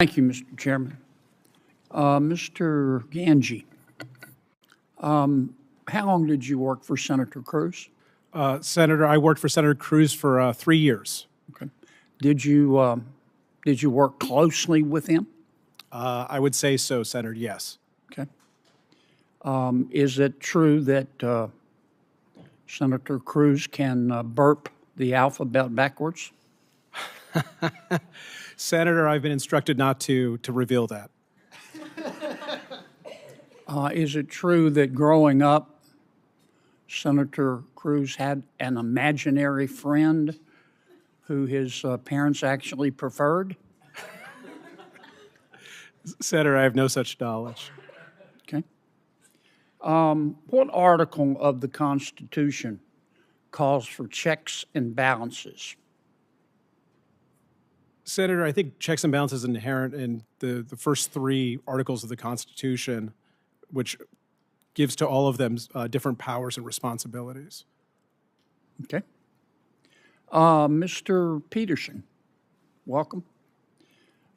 Thank you, Mr. Chairman. Mr. Ganji, how long did you work for Senator Cruz? Senator, I worked for Senator Cruz for 3 years. Okay. Did you work closely with him? I would say so, Senator, yes. Okay. Is it true that Senator Cruz can burp the alphabet backwards? Senator, I've been instructed not to reveal that. Is it true that growing up, Senator Cruz had an imaginary friend who his parents actually preferred? Senator, I have no such knowledge. Okay. What article of the Constitution calls for checks and balances? Senator, I think checks and balances inherent in the first 3 articles of the Constitution, which gives to all of them different powers and responsibilities. Okay. Mr. Peterson, welcome.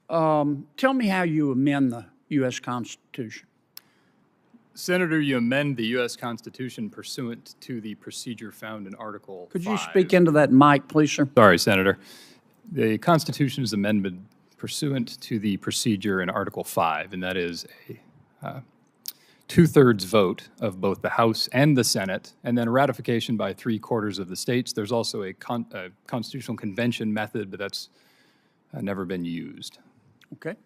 Tell me how you amend the U.S. Constitution. Senator, you amend the U.S. Constitution pursuant to the procedure found in Article 5. Could you speak into that mic, please, sir? Sorry, Senator. The Constitution is amended pursuant to the procedure in Article 5, and that is a two-thirds vote of both the House and the Senate, and then ratification by 3/4 of the states. There's also a constitutional convention method, but that's never been used. Okay.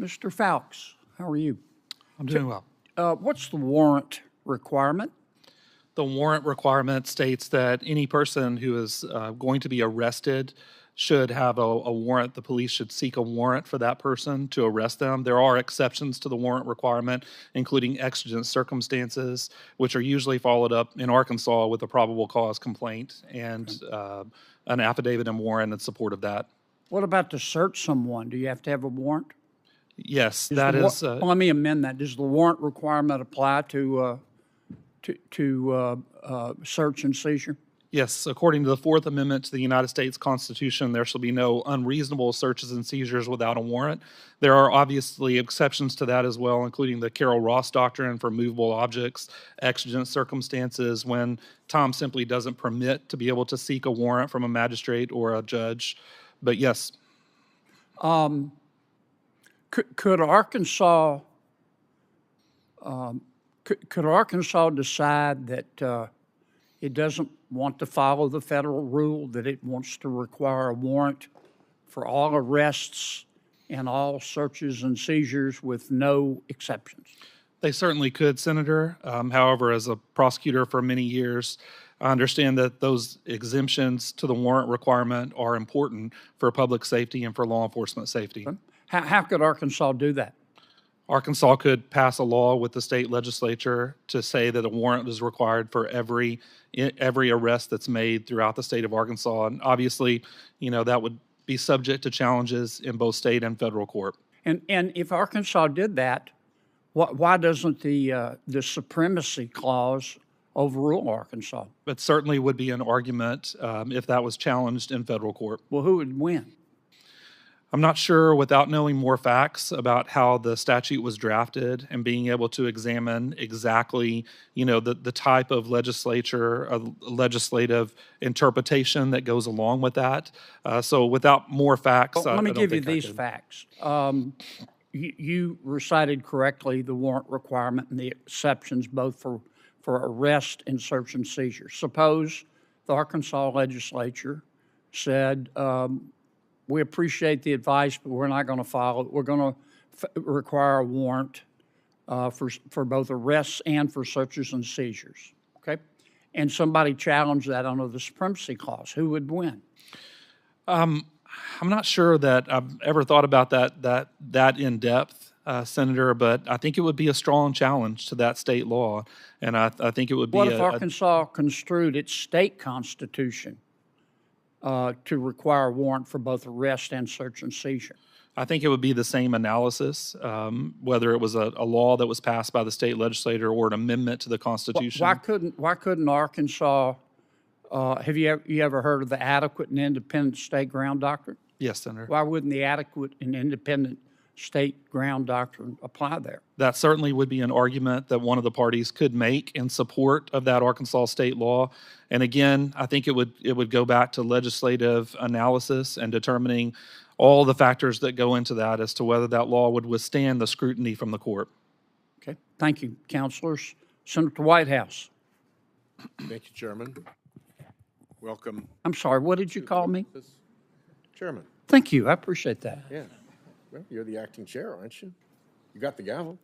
Mr. Fowles, how are you? I'm doing well. What's the warrant requirement? The warrant requirement states that any person who is going to be arrested should have a warrant. The police should seek a warrant for that person to arrest them. There are exceptions to the warrant requirement, including exigent circumstances, which are usually followed up in Arkansas with a probable cause complaint and an affidavit and warrant in support of that. What about to search someone? Do you have to have a warrant? Yes, that is. Let me amend that. Does the warrant requirement apply to search and seizure? Yes, according to the Fourth Amendment to the United States Constitution, there shall be no unreasonable searches and seizures without a warrant. There are obviously exceptions to that as well, including the Carroll-Ross doctrine for movable objects, exigent circumstances, when Tom simply doesn't permit to be able to seek a warrant from a magistrate or a judge. But yes. Could Arkansas decide that it doesn't want to follow the federal rule, that it wants to require a warrant for all arrests and all searches and seizures with no exceptions? They certainly could, Senator. However, as a prosecutor for many years, I understand that those exemptions to the warrant requirement are important for public safety and for law enforcement safety. How could Arkansas do that? Arkansas could pass a law with the state legislature to say that a warrant is required for every arrest that's made throughout the state of Arkansas. And obviously, that would be subject to challenges in both state and federal court. And if Arkansas did that, why doesn't the supremacy clause overrule Arkansas? It certainly would be an argument if that was challenged in federal court. Well, who would win? I'm not sure, without knowing more facts about how the statute was drafted and being able to examine exactly, the type of legislative interpretation that goes along with that. So without more facts, let me give you these facts. You recited correctly the warrant requirement and the exceptions both for arrest and search and seizure. Suppose the Arkansas legislature said, we appreciate the advice, but we're not going to follow it. We're going to require a warrant for both arrests and for searches and seizures, okay? And somebody challenged that under the supremacy clause. Who would win? I'm not sure that I've ever thought about that in depth, Senator, but I think it would be a strong challenge to that state law, and I think it would be. What if Arkansas construed its state constitution to require a warrant for both arrest and search and seizure? I think it would be the same analysis, whether it was a law that was passed by the state legislature or an amendment to the Constitution. Why couldn't Arkansas Have you ever heard of the adequate and independent state ground doctrine? Yes, Senator. Why wouldn't the adequate and independent state ground doctrine apply there? That certainly would be an argument that one of the parties could make in support of that Arkansas state law. And again, I think it would go back to legislative analysis and determining all the factors that go into that as to whether that law would withstand the scrutiny from the court. Okay, thank you, councilors. Senator Whitehouse. Thank you, Chairman. Welcome. I'm sorry, what did you call me? Chairman, Thank you, I appreciate that. yeah. Well, you're the acting chair, aren't you? You got the gavel.